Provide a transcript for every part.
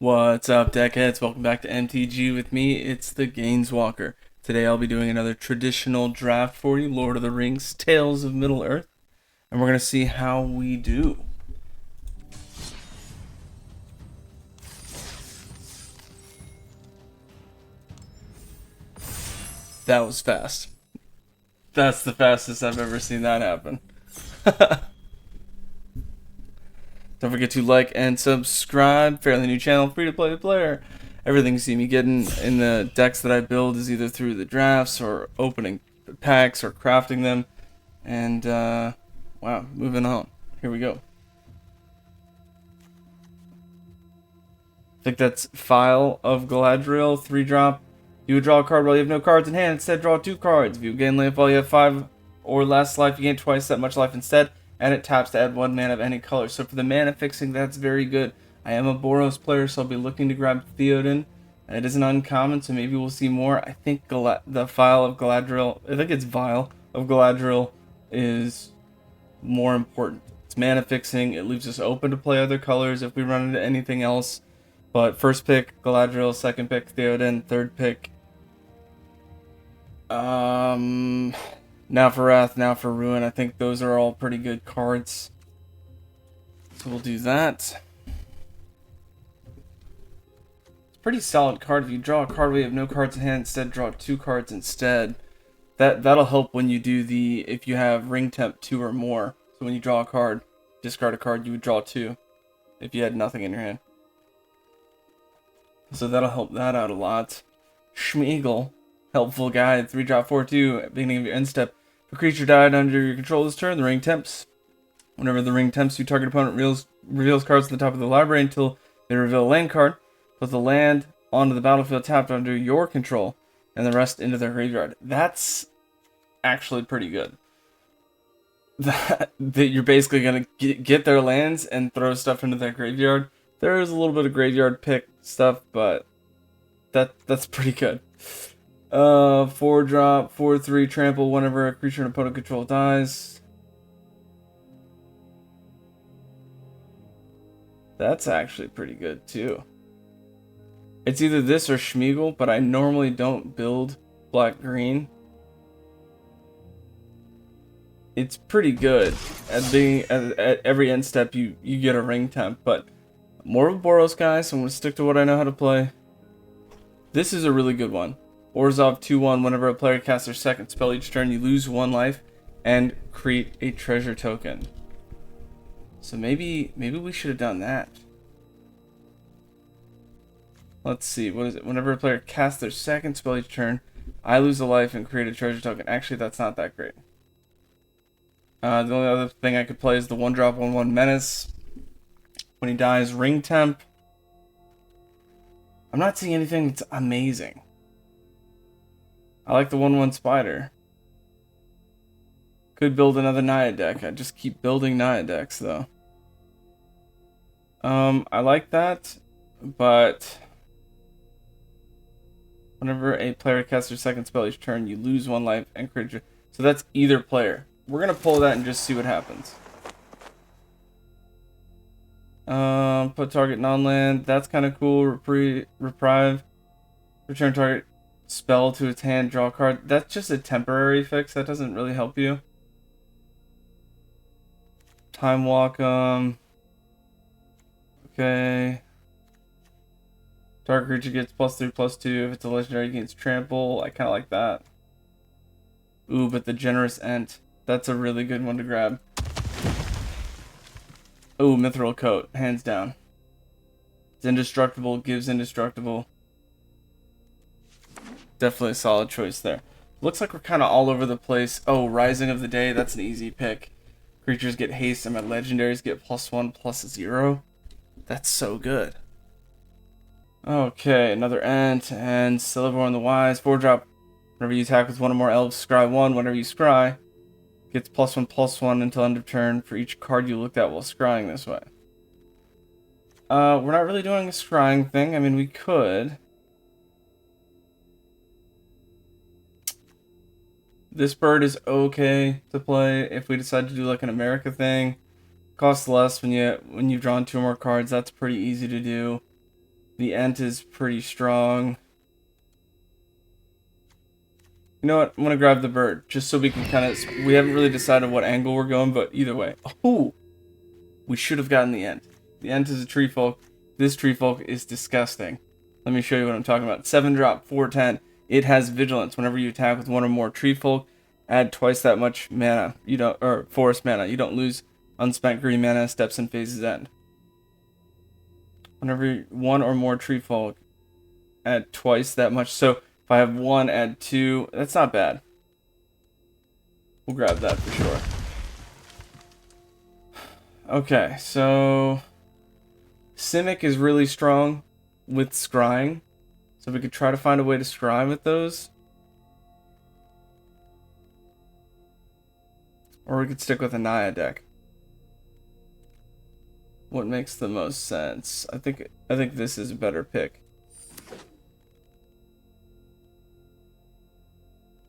What's up, deckheads? Welcome back to MTG with me. It's the Gainswalker. Today I'll be doing another traditional draft for you, Lord of the Rings, Tales of Middle-earth, and we're going to see how we do. That was fast. That's the fastest I've ever seen that happen. Don't forget to like and subscribe. Fairly new channel, free to play player. Everything you see me getting in the decks that I build is either through the drafts or opening packs or crafting them. And, wow, moving on. Here we go. I think that's File of Galadriel, 3-drop. You would draw a card while you have no cards in hand. Instead, draw 2 cards. If you gain life while you have 5 or less life, you gain twice that much life instead. And it taps to add 1 mana of any color. So for the mana fixing, that's very good. I am a Boros player, so I'll be looking to grab Theoden. It isn't uncommon, so maybe we'll see more. I think the File of Galadriel, I think it's Vial of Galadriel, is more important. It's mana fixing. It leaves us open to play other colors if we run into anything else. But first pick, Galadriel. Second pick, Theoden. Third pick, now for Wrath, now for Ruin. I think those are all pretty good cards. So we'll do that. It's a pretty solid card. If you draw a card where you have no cards in hand, instead draw 2 cards instead. That'll help when you do if you have ring temp 2 or more. So when you draw a card, discard a card, you would draw 2 if you had nothing in your hand. So that'll help that out a lot. Schmeagle, helpful guide, 3-drop 4/2 at the beginning of your end step. If a creature died under your control this turn, the ring temps. Whenever the ring temps, your target opponent reveals cards at the top of the library until they reveal a land card. Put the land onto the battlefield tapped under your control, and the rest into their graveyard. That's actually pretty good. That you're basically gonna get their lands and throw stuff into their graveyard. There is a little bit of graveyard pick stuff, but that's pretty good. 4-drop, 4/3 trample whenever a creature in opponent control dies. That's actually pretty good too. It's either this or Schmeagle, but I normally don't build black-green. It's pretty good at every end step you get a ring temp, but more of a Boros guy, so I'm gonna stick to what I know how to play. This is a really good one. Orzhov 2/1. Whenever a player casts their second spell each turn, you lose 1 life and create a treasure token. So maybe we should have done that. Let's see, what is it? Whenever a player casts their second spell each turn, I lose a life and create a treasure token. Actually, that's not that great. The only other thing I could play is the 1-drop 1/1 Menace. When he dies, ring temp. I'm not seeing anything that's amazing. I like the 1/1 Spider. Could build another Naya deck. I just keep building Naya decks though. I like that, but whenever a player casts their second spell each turn, you lose 1 life and create. So that's either player. We're gonna pull that and just see what happens. Put target non-land. That's kind of cool. Reprieve. Return target spell to its hand. Draw a card. That's just a temporary fix. That doesn't really help you. Time walk. Okay. Target creature gets +3/+2. If it's a legendary, gains trample. I kind of like that. Ooh, but the generous Ent. That's a really good one to grab. Oh, Mithril Coat, hands down. It's indestructible, gives indestructible. Definitely a solid choice there. Looks like we're kind of all over the place. Oh, Rising of the Day, that's an easy pick. Creatures get haste and my legendaries get +1/+0. That's so good. Okay, another Ent and Celeborn the Wise. 4-drop. Whenever you attack with 1 or more elves, scry 1. Whenever you scry, gets +1/+1 until end of turn for each card you looked at while scrying this way. We're not really doing a scrying thing. I mean, we could. This bird is okay to play if we decide to do like an America thing. Costs less when you've drawn 2 or more cards. That's pretty easy to do. The Ent is pretty strong. You know what? I'm gonna grab the bird just so we can kind of. We haven't really decided what angle we're going, but either way. Oh, we should have gotten the Ent. The Ent is a tree folk. This tree folk is disgusting. Let me show you what I'm talking about. 7-drop, 4/10. It has vigilance. Whenever you attack with one or more tree folk, add twice that much mana. You don't, or forest mana. You don't lose unspent green mana. Steps and phases end. Whenever one or more tree folk, add twice that much. So if I have one, add two. That's not bad. We'll grab that for sure. Okay, so Simic is really strong with scrying. So we could try to find a way to scry with those. Or we could stick with a Naya deck. What makes the most sense? I think this is a better pick.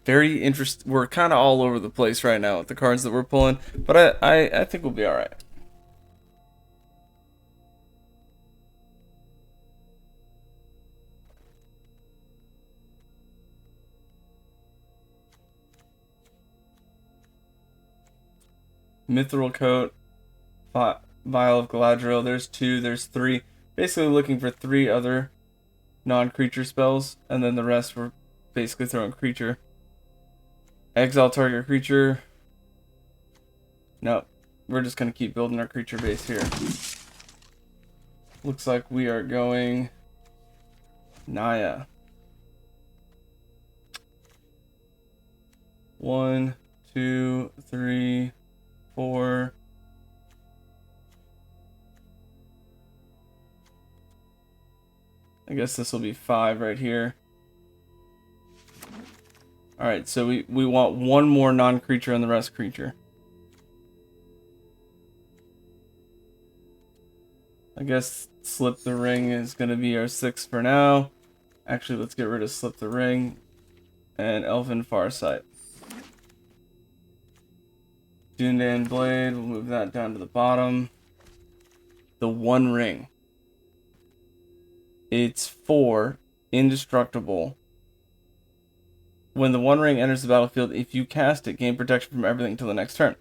Very interesting. We're kind of all over the place right now with the cards that we're pulling, but I think we'll be all right. Mithril Coat, Vial of Galadriel. There's 2, there's 3. Basically looking for 3 other non-creature spells, and then the rest we're basically throwing creature. Exile target creature. Nope. We're just going to keep building our creature base here. Looks like we are going Naya. 1, 2, 3, 4. I guess this will be 5 right here. Alright, so we want one more non-creature and the rest creature. I guess Slip the Ring is going to be our 6 for now. Actually, let's get rid of Slip the Ring and Elven Farsight. Dunedain Blade, we'll move that down to the bottom. The One Ring. It's 4, indestructible. When the One Ring enters the battlefield, if you cast it, gain protection from everything until the next turn.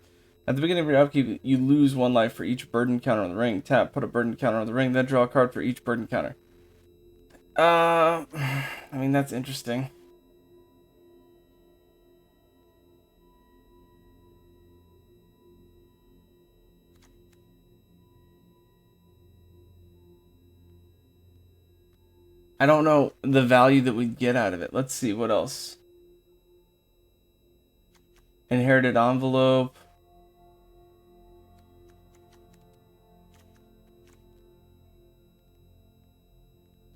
At the beginning of your upkeep, you lose 1 life for each burden counter on the ring. Tap, put a burden counter on the ring, then draw a card for each burden counter. I mean, that's interesting. I don't know the value that we'd get out of it. Let's see, what else? Inherited Envelope.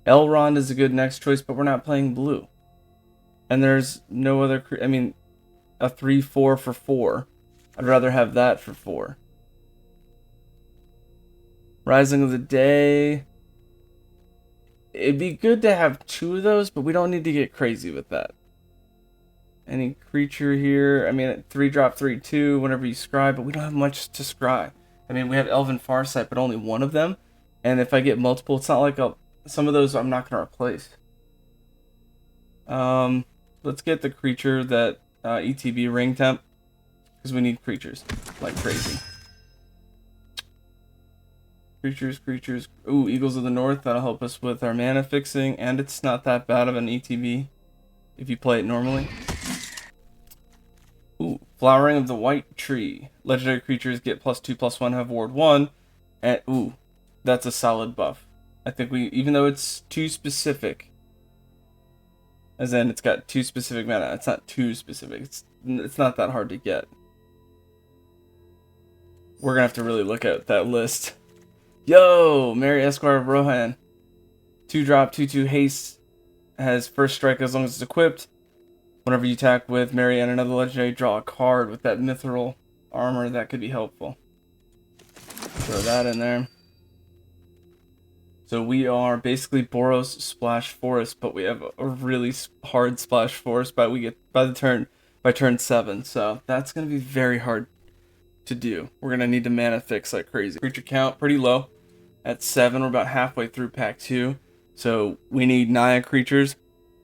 Elrond is a good next choice, but we're not playing blue. And there's no other... I mean, a 3-4 for 4. I'd rather have that for 4. Rising of the Day. It'd be good to have 2 of those, but we don't need to get crazy with that. Any creature here? I mean, 3-drop, 3/2 whenever you scry, but we don't have much to scry. I mean, we have Elven Farsight, but only one of them. And if I get multiple, it's not like some of those I'm not going to replace. Let's get the creature that ETB Ring Temp, because we need creatures like crazy. Creatures. Ooh, Eagles of the North. That'll help us with our mana fixing, and it's not that bad of an ETB if you play it normally. Ooh, Flowering of the White Tree. Legendary creatures get +2/+1, have ward 1. And ooh, that's a solid buff. I think even though it's too specific, as in it's got 2 specific mana, it's not too specific. It's not that hard to get. We're gonna have to really look at that list. Yo, Mary Esquire of Rohan. 2-drop, 2/2 haste. Has first strike as long as it's equipped. Whenever you attack with Mary and another legendary, draw a card with that mithril armor. That could be helpful. Throw that in there. So we are basically Boros Splash Forest, but we have a really hard Splash Forest by turn 7. So that's gonna be very hard to do. We're gonna need to mana fix like crazy. Creature count pretty low at 7. We're about halfway through pack 2. So we need Naya creatures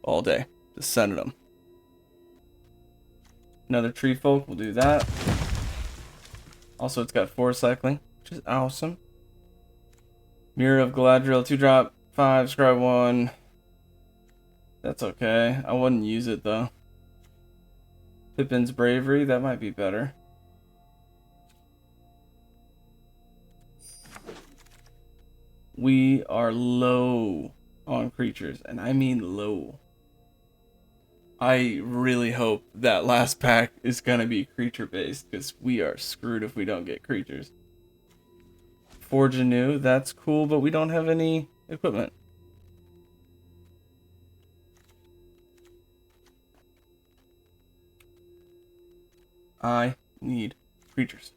all day. Just send them. Another tree folk, we'll do that. Also, it's got 4 cycling, which is awesome. Mirror of Galadriel, 2-drop, 5, scry 1. That's okay. I wouldn't use it though. Pippin's Bravery, that might be better. We are low on creatures, and I mean low. I really hope that last pack is going to be creature based, because we are screwed if we don't get creatures. Forge anew, that's cool, but we don't have any equipment. I need creatures.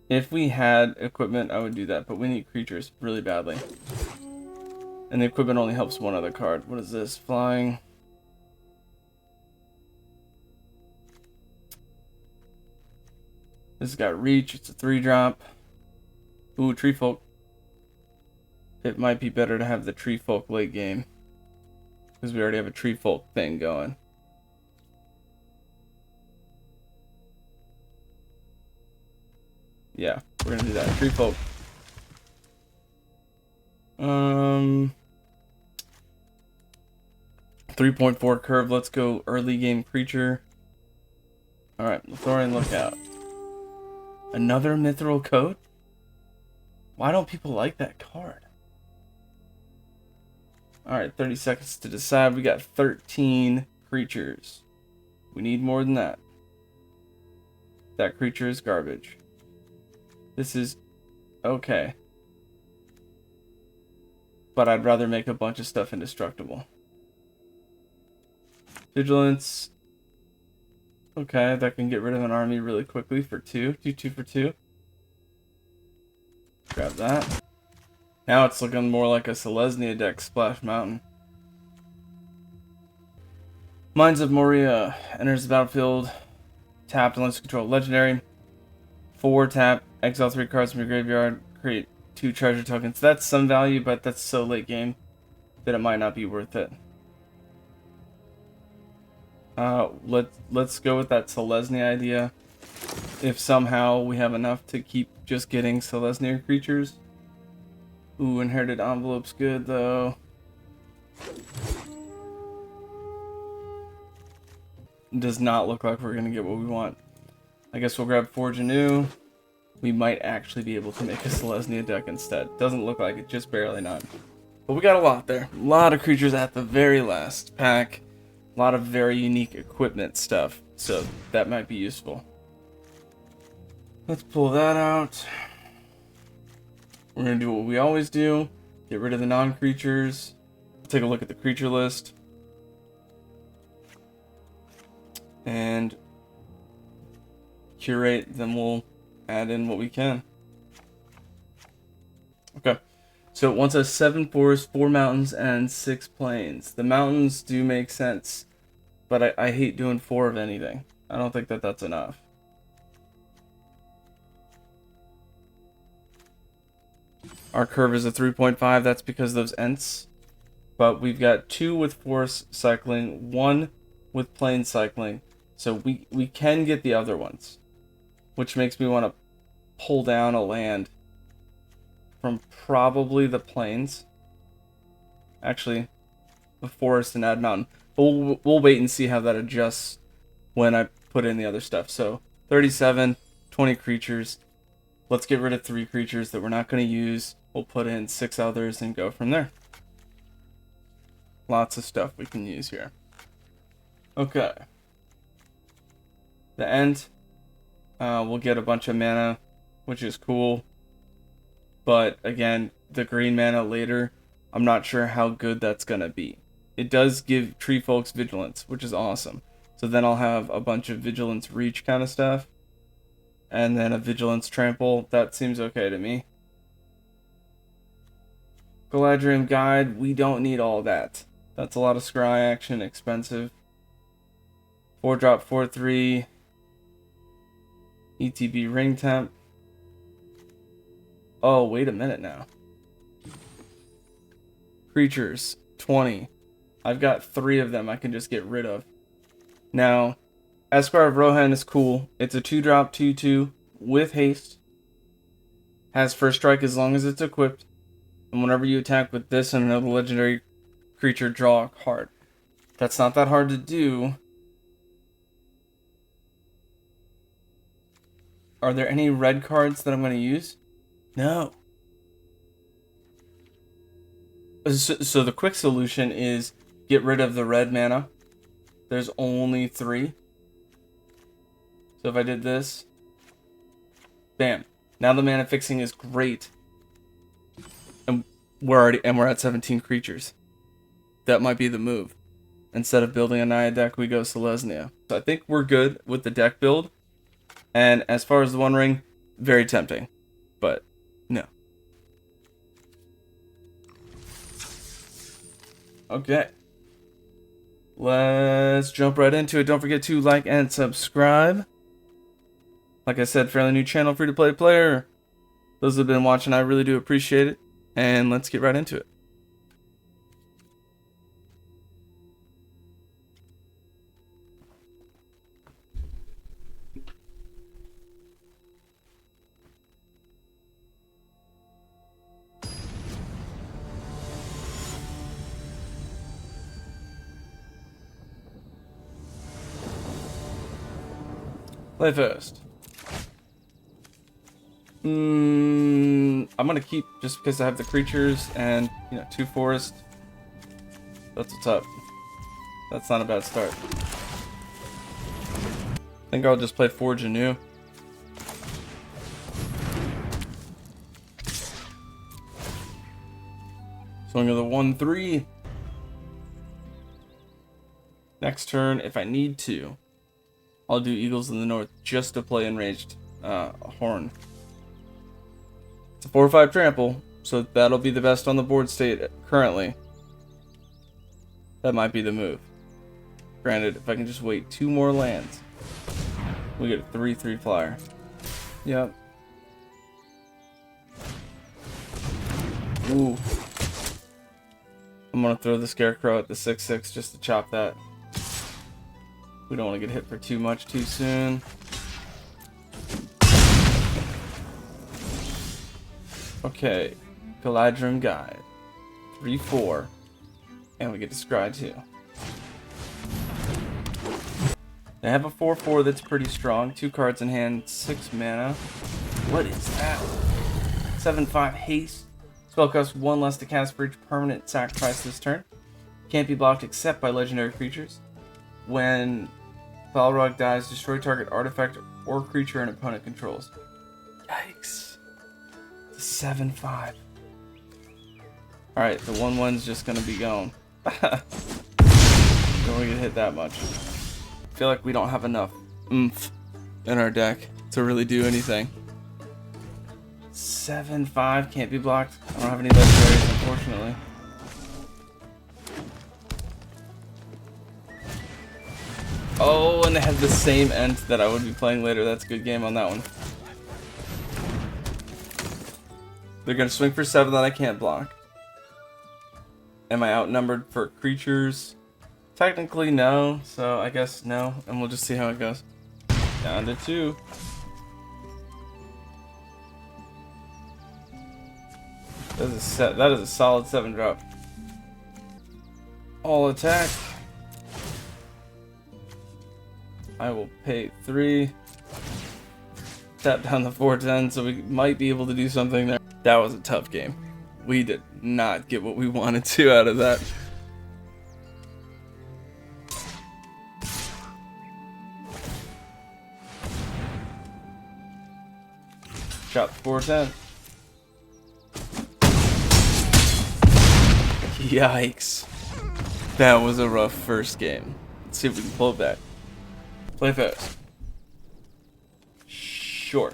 If we had equipment, I would do that, but we need creatures really badly. And the equipment only helps one other card. What is this? Flying. This has got reach. It's a 3-drop. Ooh, tree folk. It might be better to have the tree folk late game, because we already have a tree folk thing going. Yeah, we're gonna do that. Tree folk. 3.4 curve. Let's go early game creature. Alright, Lothorian Lookout. Another Mithril Coat? Why don't people like that card? Alright, 30 seconds to decide. We got 13 creatures. We need more than that. That creature is garbage. This is okay. But I'd rather make a bunch of stuff indestructible. Vigilance. Okay, that can get rid of an army really quickly for 2. Do 2 for 2. Grab that. Now it's looking more like a Selesnya deck, Splash Mountain. Mines of Moria. Enters the battlefield. Tapped unless you control legendary. 4 tap. Exile 3 cards from your graveyard. Create 2 treasure tokens. That's some value, but that's so late game that it might not be worth it. Let's go with that Selesnya idea. If somehow we have enough to keep just getting Selesnya creatures. Ooh, inherited envelope's good though. Does not look like we're gonna get what we want. I guess we'll grab Forge anew. We might actually be able to make a Selesnya deck instead. Doesn't look like it, just barely not. But we got a lot there. A lot of creatures at the very last pack. A lot of very unique equipment stuff. So that might be useful. Let's pull that out. We're going to do what we always do. Get rid of the non-creatures. Take a look at the creature list. And curate, then we'll add in what we can. Okay. So it wants us 7 forests, 4 mountains, and 6 plains. The mountains do make sense, but I hate doing 4 of anything. I don't think that that's enough. Our curve is a 3.5. That's because of those Ents. But we've got 2 with forest cycling, 1 with plain cycling. So we can get the other ones, which makes me want to pull down a land from probably the plains. Actually, the forest and add mountain. But we'll wait and see how that adjusts when I put in the other stuff. So 37, 20 creatures. Let's get rid of 3 creatures that we're not going to use. We'll put in 6 others and go from there. Lots of stuff we can use here. Okay. The end. We'll get a bunch of mana, which is cool. But again, the green mana later, I'm not sure how good that's going to be. It does give Tree Folks Vigilance, which is awesome. So then I'll have a bunch of Vigilance Reach kind of stuff. And then a Vigilance Trample. That seems okay to me. Galadriel Guide, we don't need all that. That's a lot of scry action, expensive. 4-drop, 4-3. ETB Ring Temp. Oh, wait a minute now. Creatures, 20. I've got 3 of them I can just get rid of. Now, Esquire of Rohan is cool. It's a 2-drop, 2/2 with haste. Has first strike as long as it's equipped. And whenever you attack with this and another legendary creature, draw a card. That's not that hard to do. Are there any red cards that I'm going to use? No. So the quick solution is get rid of the red mana. There's only 3. So if I did this, bam. Now the mana fixing is great. And we're at 17 creatures. That might be the move. Instead of building a Naya deck, we go Selesnya. So I think we're good with the deck build. And as far as the One Ring, very tempting. But no. Okay. Let's jump right into it. Don't forget to like and subscribe. Like I said, fairly new channel, free-to-play player. Those that have been watching, I really do appreciate it. And let's get right into it. Play first. I'm gonna keep just because I have the creatures and 2 forest. That's what's up. That's not a bad start. I think I'll just play Forge anew. Swing of the 1/3. Next turn, if I need to, I'll do Eagles in the North just to play Enraged Horn. It's a 4/5 trample, so that'll be the best on the board state currently. That might be the move. Granted, if I can just wait 2 more lands, we get a 3/3 flyer. Yep. Ooh. I'm gonna throw the Scarecrow at the 6/6 just to chop that. We don't want to get hit for too much too soon. Okay, Galadrim Guide. 3/4. And we get to scry too. They have a 4/4 that's pretty strong. 2 cards in hand, 6 mana. What is that? 7/5 haste. Spell costs 1 less to cast for each permanent sacrifice this turn. Can't be blocked except by legendary creatures. When Balrog dies, destroy target artifact or creature an opponent controls. Yikes. It's a 7/5. Alright, the 1/1's just gonna be gone. Don't want to get hit that much. I feel like we don't have enough oomph in our deck to really do anything. 7/5 can't be blocked. I don't have any legendaries, unfortunately. Oh, and they have the same Ent that I would be playing later. That's a good game on that one. They're going to swing for 7 that I can't block. Am I outnumbered for creatures? Technically, no. So I guess no. And we'll just see how it goes. Down to 2. That is a solid 7-drop. All attack. I will pay 3. Tap down the 4/10, so we might be able to do something there. That was a tough game. We did not get what we wanted to out of that. Shot 4/10. Yikes. That was a rough first game. Let's see if we can pull it back. Play fast. Sure.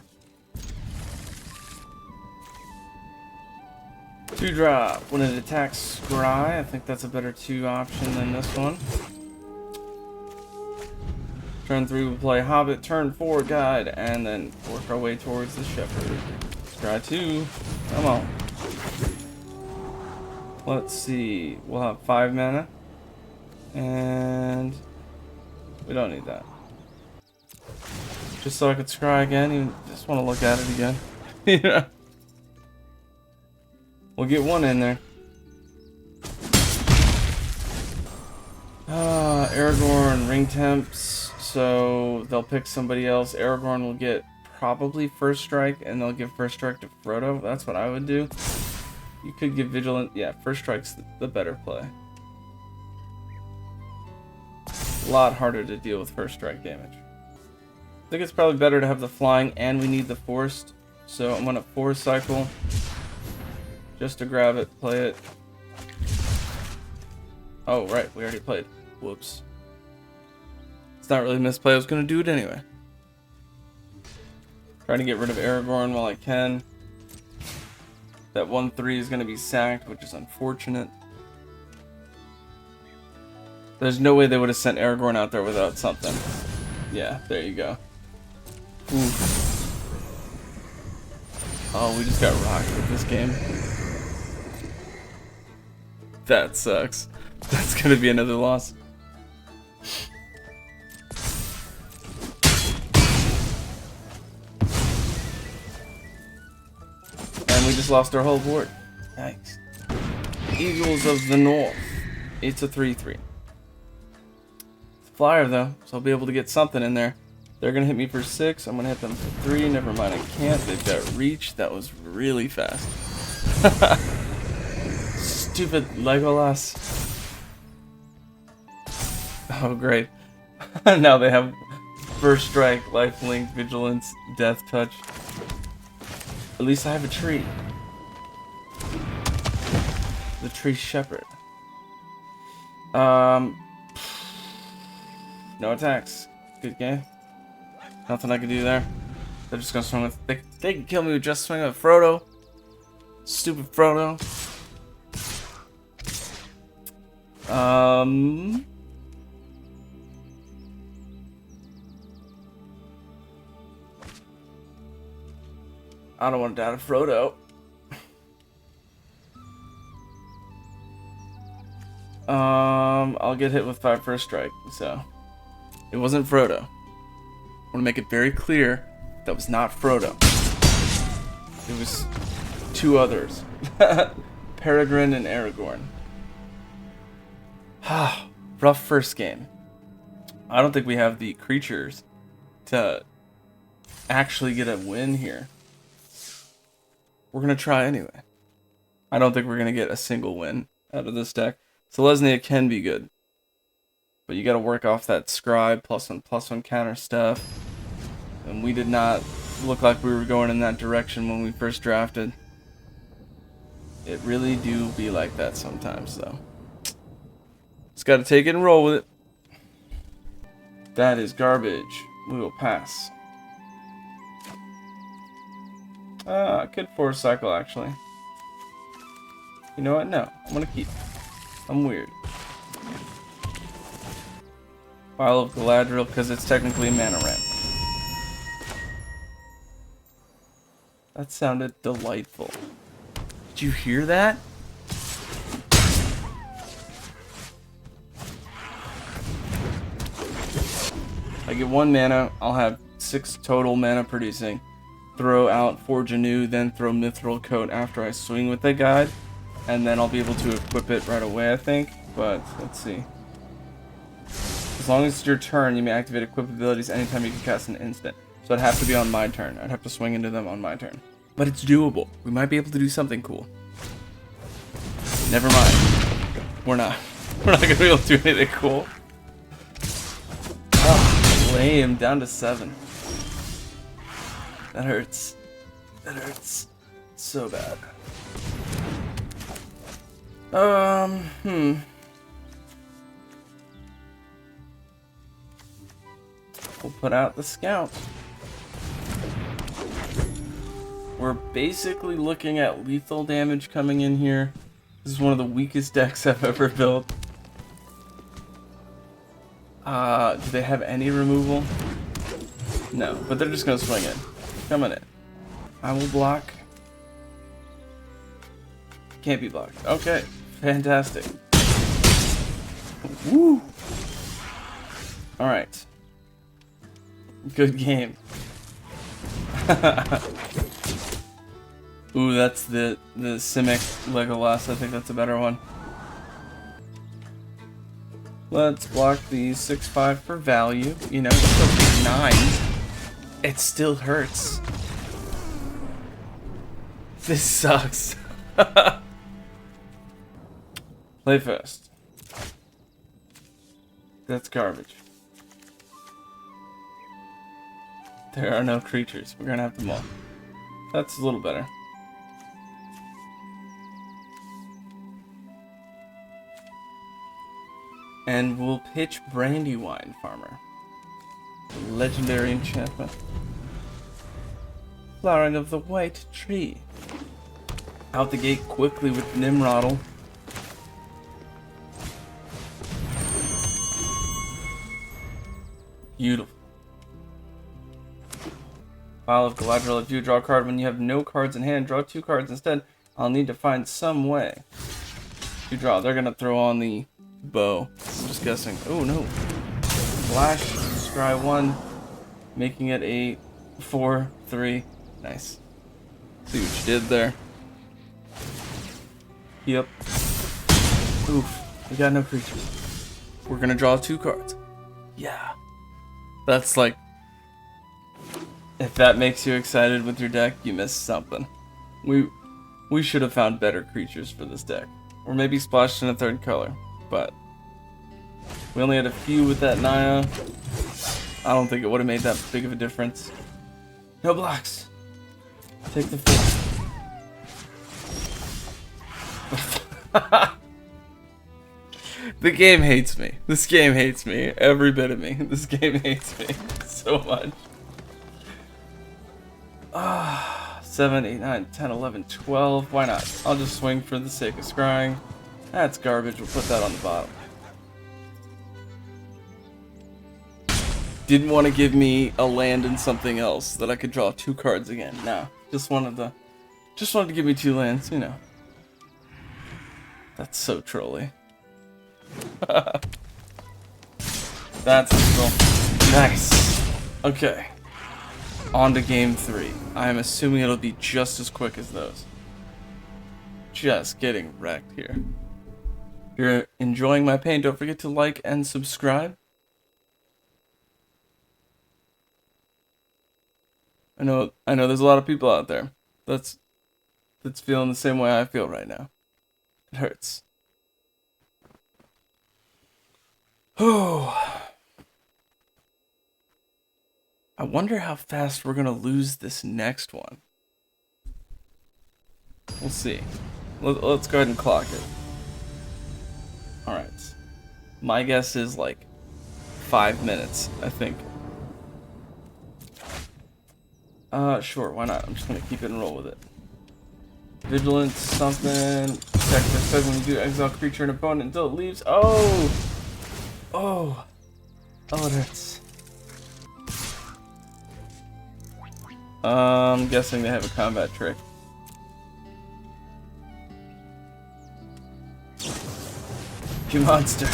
2-drop. When it attacks Scry, I think that's a better 2 option than this one. Turn 3 we'll play Hobbit, turn 4 Guide, and then work our way towards the Shepherd. Scry 2. Come on. Let's see. We'll have 5 mana. And we don't need that. Just so I could scry again. Even just want to look at it again. Yeah. We'll get 1 in there. Aragorn, ring temps. So they'll pick somebody else. Aragorn will get probably first strike, and they'll give first strike to Frodo. That's what I would do. You could give vigilant. Yeah, first strike's the better play. A lot harder to deal with first strike damage. I think it's probably better to have the flying, and we need the forced. So I'm gonna force cycle just to grab it, play it. Oh right, we already played. Whoops. It's not really a misplay. I was gonna do it anyway. Trying to get rid of Aragorn while I can. That 1/3 is gonna be sacked, which is unfortunate. There's no way they would have sent Aragorn out there without something. Yeah, there you go. Oof. Oh, we just got rocked with this game. That sucks. That's gonna be another loss. And we just lost our whole board. Yikes. Eagles of the North. It's a 3/3. Flyer though, so I'll be able to get something in there. They're gonna hit me for 6. I'm gonna hit them for 3. Never mind, I can't. They've got reach. That was really fast. Stupid Legolas. Oh great. Now they have first strike, lifelink, vigilance, death touch. At least I have a tree. The tree shepherd. No attacks. Good game. Nothing I can do there. They're just gonna swing with. They can kill me with just swinging with Frodo. Stupid Frodo. I don't want to die to Frodo. I'll get hit with 5 first strike, so it wasn't Frodo. I want to make it very clear that was not Frodo. It was 2 others. Peregrine and Aragorn. Rough first game. I don't think we have the creatures to actually get a win here. We're going to try anyway. I don't think we're going to get a single win out of this deck. Selesnya can be good. But you got to work off that scribe +1/+1 counter stuff. And we did not look like we were going in that direction when we first drafted. It really do be like that sometimes though. Just got to take it and roll with it. That is garbage. We will pass. I could force cycle actually. You know what? No, I'm gonna keep. I'm weird. Vial of Galadriel because it's technically a mana ramp. That sounded delightful. Did you hear that? I get 1 mana, I'll have 6 total mana producing. Throw out Forge Anew, then throw Mithril Coat after I swing with the guide. And then I'll be able to equip it right away, I think. But, let's see. As long as it's your turn, you may activate equip abilities anytime you can cast an instant. So it'd have to be on my turn. I'd have to swing into them on my turn. But it's doable. We might be able to do something cool. Never mind. We're not gonna be able to do anything cool. Oh, lame. Down to 7. That hurts. That hurts so bad. We'll put out the scout. We're basically looking at lethal damage coming in here. This is one of the weakest decks I've ever built. Do they have any removal? No, but they're just gonna swing in. Come on in. I will block. Can't be blocked. Okay, fantastic. Woo! Alright. Good game. Ooh, that's the Simic Legolas. I think that's a better one. Let's block the 6-5 for value. You know, it's still 9. It still hurts. This sucks. Play first. That's garbage. There are no creatures. We're gonna have them all. That's a little better. And we'll pitch Brandywine Farmer. Legendary enchantment. Flowering of the White Tree. Out the gate quickly with Nimrodel. Beautiful. Pile of Galadriel. If you draw a card when you have no cards in hand, draw 2 cards instead. I'll need to find some way. You draw. They're gonna throw on the bow. I'm just guessing. Oh no. Flash, scry 1, making it a 4-3. Nice. See what you did there. Yep. Oof. We got no creatures. We're gonna draw 2 cards. Yeah. That's like, if that makes you excited with your deck, you missed something. We should have found better creatures for this deck. Or maybe splashed in a 3rd color. But we only had a few with that Naya. I don't think it would have made that big of a difference. No blocks. Take the 4. The game hates me. This game hates me. Every bit of me. This game hates me so much. 7, 8, 9, 10, 11, 12. Why not? I'll just swing for the sake of scrying. That's garbage. We'll put that on the bottom. Didn't want to give me a land and something else that I could draw 2 cards again. No, just wanted to give me 2 lands. You know. That's so trolly. That's cool. Nice. Okay. On to game 3. I am assuming it'll be just as quick as those. Just getting wrecked here. If you're enjoying my pain, don't forget to like and subscribe. I know there's a lot of people out there that's feeling the same way I feel right now. It hurts. Oh. I wonder how fast we're gonna lose this next one. We'll see. Let's go ahead and clock it. Alright. My guess is like 5 minutes, I think. Sure, why not? I'm just gonna keep it and roll with it. Vigilance, something. Protect says when you do exile creature and opponent until it leaves. Oh! Oh! Oh, it hurts. I'm guessing they have a combat trick. You monster.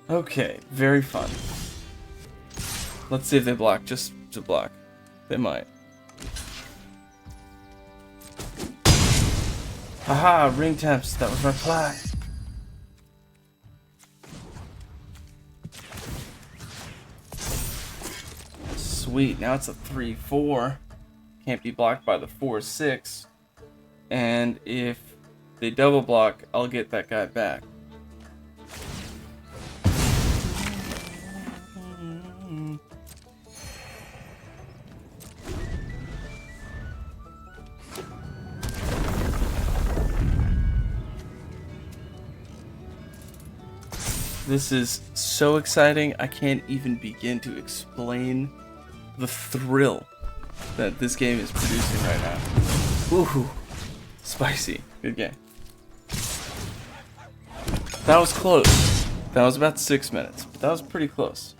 Okay, very fun. Let's see if they block, just to block. They might. Haha, ring temps, that was my play. Sweet, now it's a 3-4. Can't be blocked by the 4-6. And if they double block, I'll get that guy back. This is so exciting, I can't even begin to explain the thrill that this game is producing right now. Ooh, spicy. Good game. That was close. That was about 6 minutes, but that was pretty close.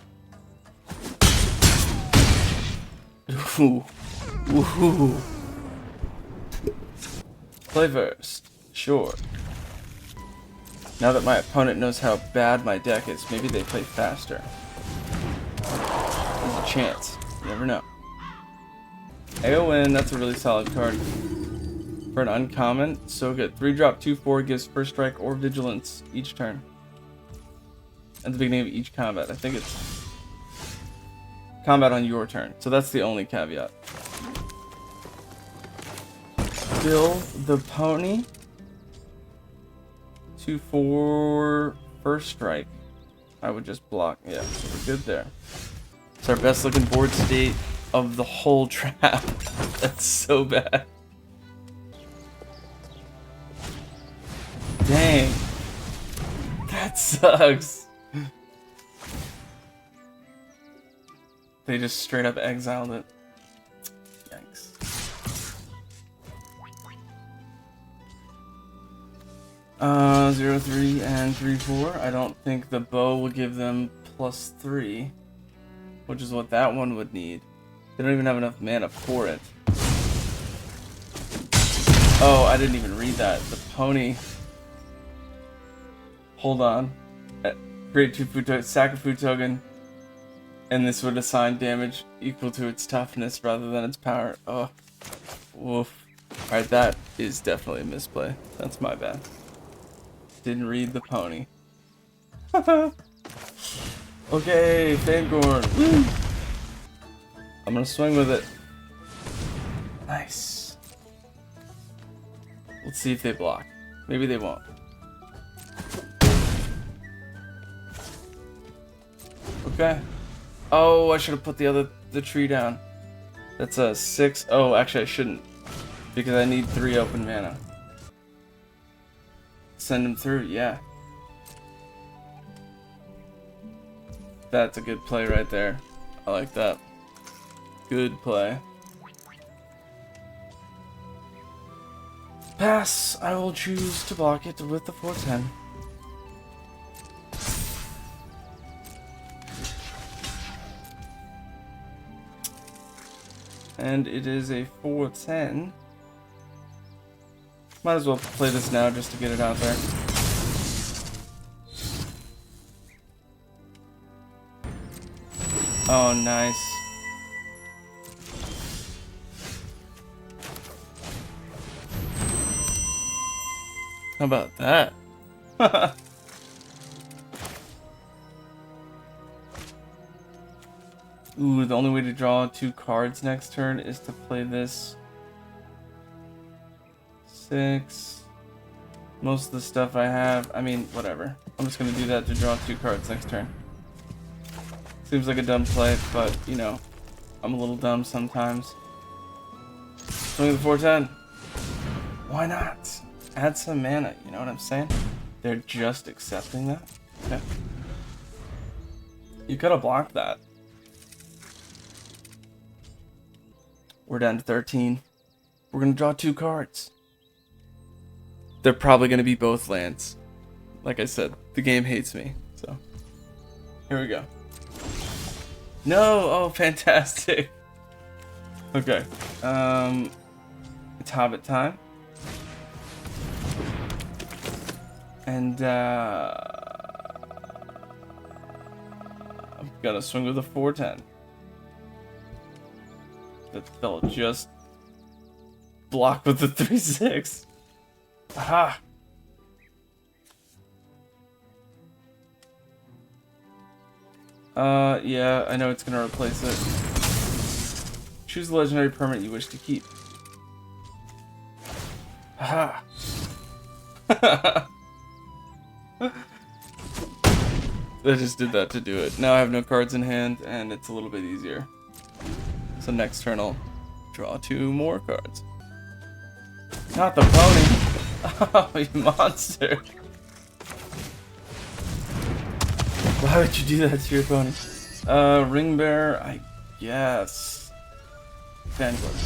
Ooh. Ooh. Play first. Sure. Now that my opponent knows how bad my deck is, maybe they play faster. There's a chance. You never know. AON, that's a really solid card. For an uncommon, so good. 3-drop, 2/4 gives first strike or vigilance each turn. At the beginning of each combat. I think it's combat on your turn. So that's the only caveat. Bill the Pony. 2/4 first strike. I would just block. Yeah, so we're good there. It's our best looking board state of the whole trap. That's so bad. Dang. That sucks. They just straight up exiled it. Yikes. Uh, 0/3 and 3/4. I don't think the bow will give them +3, which is what that one would need. They don't even have enough mana for it. Oh, I didn't even read that. The pony. Hold on. Create 2 food tokens, sack a food token, and this would assign damage equal to its toughness rather than its power. Oh, woof. Alright, that is definitely a misplay. That's my bad. Didn't read the pony. Okay, Fangorn. Woo! I'm gonna swing with it. Nice. Let's see if they block. Maybe they won't. Okay. Oh, I should have put the tree down. That's a 6. Oh, actually I shouldn't, because I need 3 open mana. Send him through, yeah. That's a good play right there. I like that. Good play. Pass. I will choose to block it with the 4/10. And it is a 4/10. Might as well play this now just to get it out there. Oh, nice. How about that? Ooh, the only way to draw 2 cards next turn is to play this. 6. Most of the stuff I have, I mean, whatever. I'm just gonna do that to draw 2 cards next turn. Seems like a dumb play, but, you know, I'm a little dumb sometimes. Swing the 4/10. Why not? Add some mana, you know what I'm saying? They're just accepting that? Okay. You gotta block that. We're down to 13. We're gonna draw 2 cards. They're probably gonna be both lands. Like I said, the game hates me, so. Here we go. No! Oh, fantastic! Okay. It's Hobbit time. And, I'm gonna swing with a 4/10. They'll just block with the 3/6. Aha! Yeah, I know it's gonna replace it. Choose the legendary permanent you wish to keep. Aha! I just did that to do it. Now I have no cards in hand, and it's a little bit easier. So next turn I'll draw 2 more cards. Not the pony! Oh, you monster! Why would you do that to your pony? Ring bearer, I guess. Vanguard.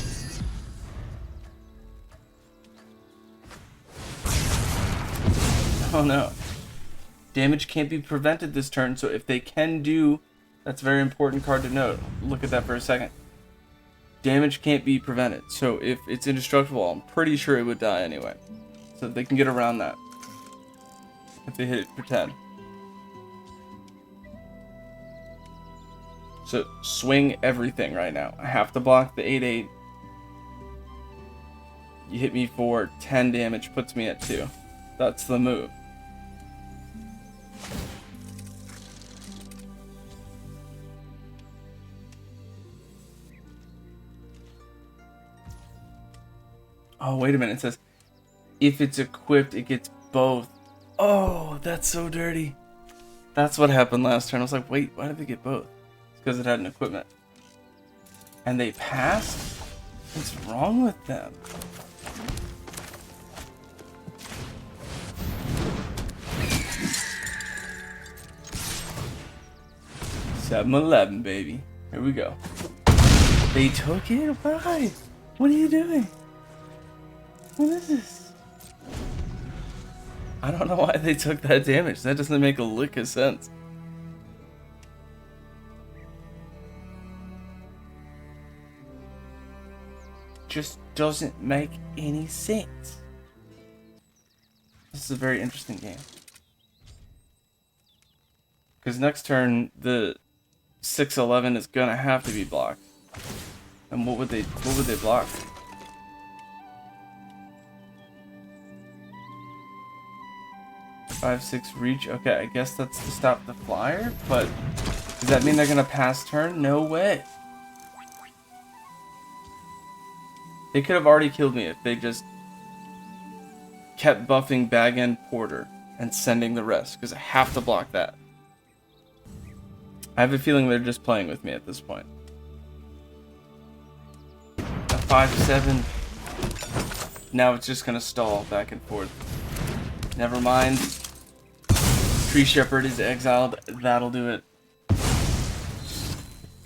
Oh no. Damage can't be prevented this turn, so if they can do... That's a very important card to note. Look at that for a second. damage can't be prevented. So if it's indestructible, I'm pretty sure it would die anyway. So they can get around that if they hit it for 10. So swing everything right now. I have to block the 8/8. You hit me for 10 damage, puts me at 2. That's the move. Oh, wait a minute. It says, if it's equipped, it gets both. Oh, that's so dirty. That's what happened last turn. I was like, wait, why did they get both? It's because it had an equipment. And they passed? What's wrong with them? $7-11, baby. Here we go. They took it? Why? What are you doing? What is this? I don't know why they took that damage. That doesn't make a lick of sense. Just doesn't make any sense. This is a very interesting game. Because next turn, the 6-11 is gonna have to be blocked. And what would they block? Five, 6 reach. Okay, I guess that's to stop the flyer, but does that mean they're gonna pass turn? No way. They could have already killed me if they just kept buffing Bag End Porter and sending the rest, because I have to block that. I have a feeling they're just playing with me at this point. A 5-7. Now it's just gonna stall back and forth. Never mind. Tree Shepherd is exiled. That'll do it.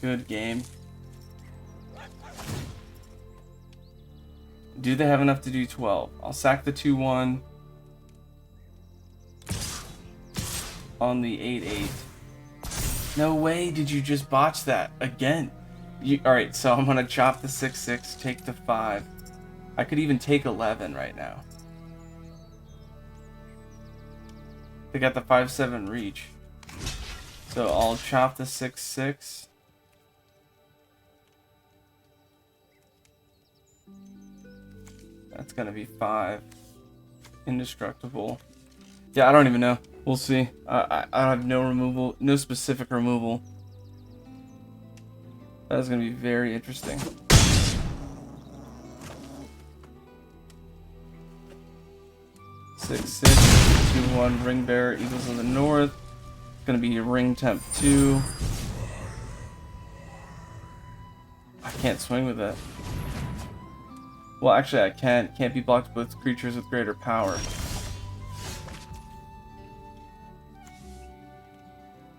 Good game. Do they have enough to do 12? I'll sack the 2-1 on the 8-8. No way did you just botch that again. Alright, so I'm gonna chop the 6-6, take the 5. I could even take 11 right now. They got the 5-7 reach. So I'll chop the 6-6. That's gonna be 5. Indestructible. Yeah, I don't even know. We'll see. I have no removal, no specific removal. That's gonna be very interesting. Six, 2-1, Ring Bearer, Eagles in the North. It's gonna be Ring Temp 2. I can't swing with that. Well, actually, I can. Can't be blocked with creatures with greater power.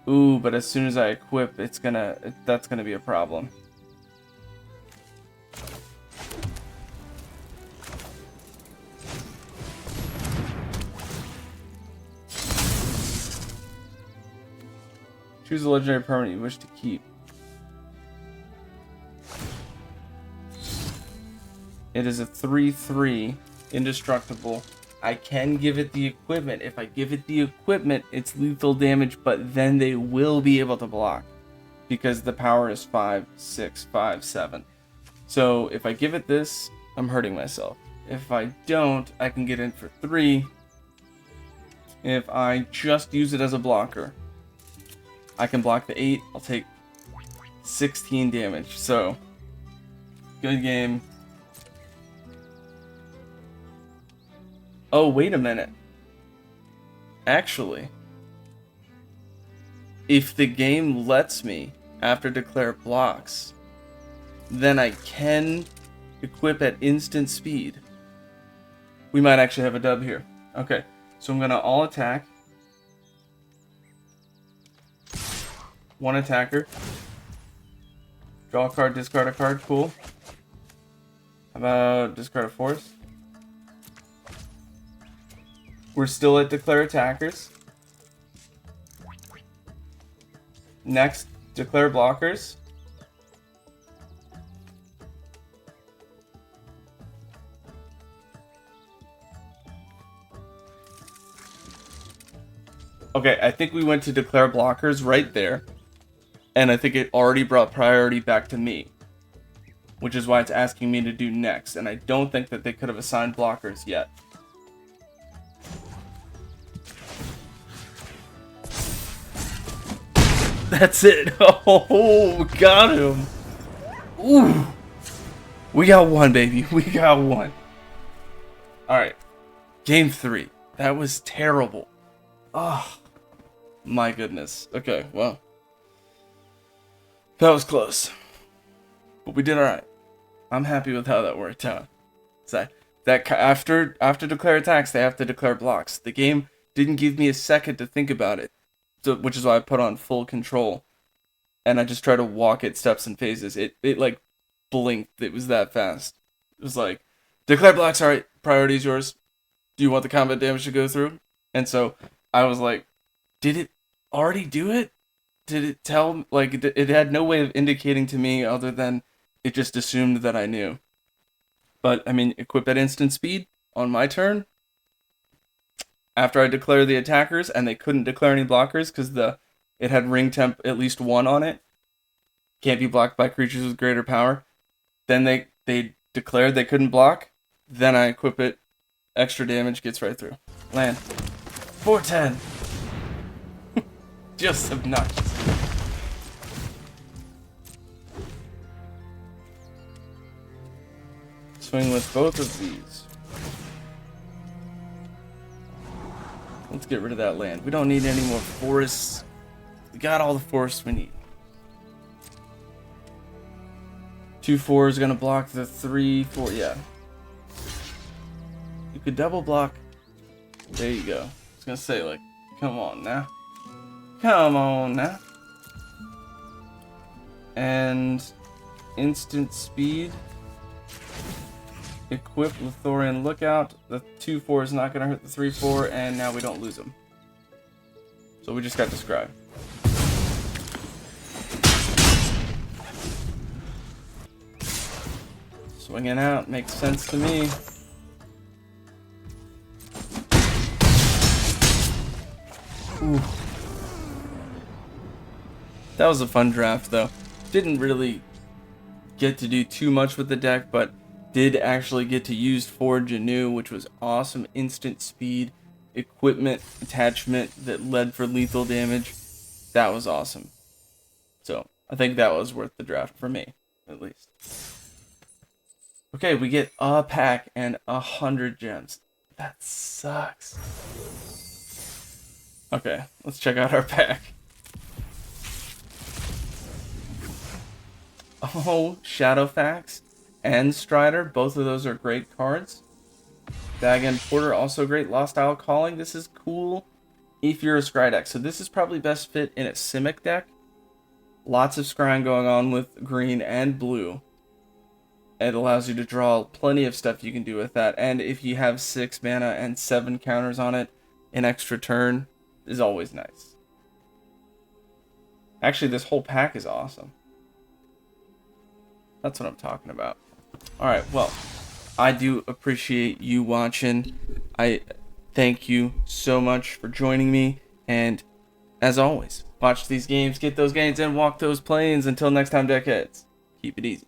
Ooh, but as soon as I equip, that's gonna be a problem. Choose a legendary permanent you wish to keep. It is a 3/3 indestructible. I can give it the equipment. If I give it the equipment, it's lethal damage, but then they will be able to block because the power is 5, 6, 5, 7. So if I give it this, I'm hurting myself. If I don't, I can get in for 3. If I just use it as a blocker, I can block the 8. I'll take 16 damage. So, good game. Oh, wait a minute. Actually, if the game lets me, after declare blocks, then I can equip at instant speed. We might actually have a dub here. Okay, so I'm gonna all attack. One attacker. Draw a card, discard a card. Cool. How about discard a force? We're still at declare attackers. Next, declare blockers. Okay, I think we went to declare blockers right there. And I think it already brought priority back to me. Which is why it's asking me to do next. And I don't think that they could have assigned blockers yet. That's it. Oh, got him. Ooh. We got one, baby. We got one. Alright. Game 3. That was terrible. Oh, my goodness. Okay, well. That was close. But we did alright. I'm happy with how that worked out. So that after declare attacks, they have to declare blocks. The game didn't give me a second to think about it. So, which is why I put on full control. And I just try to walk it steps and phases. It like blinked. It was that fast. It was like, declare blocks, alright, priority is yours. Do you want the combat damage to go through? And so I was like, did it already do it? Did it tell, like, it had no way of indicating to me other than it just assumed that I knew. But, I mean, equip at instant speed on my turn. After I declare the attackers, and they couldn't declare any blockers because it had ring temp at least 1 on it. Can't be blocked by creatures with greater power. Then they declared they couldn't block. Then I equip it. Extra damage gets right through. Land. 410. Just obnoxious. Swing with both of these. Let's get rid of that land. We don't need any more forests. We got all the forests we need. 2/4 is gonna block the 3/4. Yeah. You could double block. There you go. I was gonna say, like, come on now. Come on now. And instant speed. Equip Lithorian Lookout. The 2/4 is not gonna hurt the 3/4, and now we don't lose them. So we just got described. Swinging out makes sense to me. Ooh. That was a fun draft, though. Didn't really get to do too much with the deck, but did actually get to use Forge anew, which was awesome. Instant speed, equipment attachment that led for lethal damage. That was awesome. So I think that was worth the draft for me, at least. Okay, we get a pack and 100 gems. That sucks. Okay, let's check out our pack. Oh, Shadowfax and Strider, both of those are great cards. Dagon Porter, also great. Lost Isle Calling, this is cool if you're a Scry deck. So this is probably best fit in a Simic deck. Lots of scrying going on with green and blue. It allows you to draw plenty of stuff you can do with that. And if you have 6 mana and 7 counters on it, an extra turn is always nice. Actually, this whole pack is awesome. That's what I'm talking about. Alright, well, I do appreciate you watching. I thank you so much for joining me. And as always, watch these games, get those gains, and walk those planes. Until next time, deckheads, keep it easy.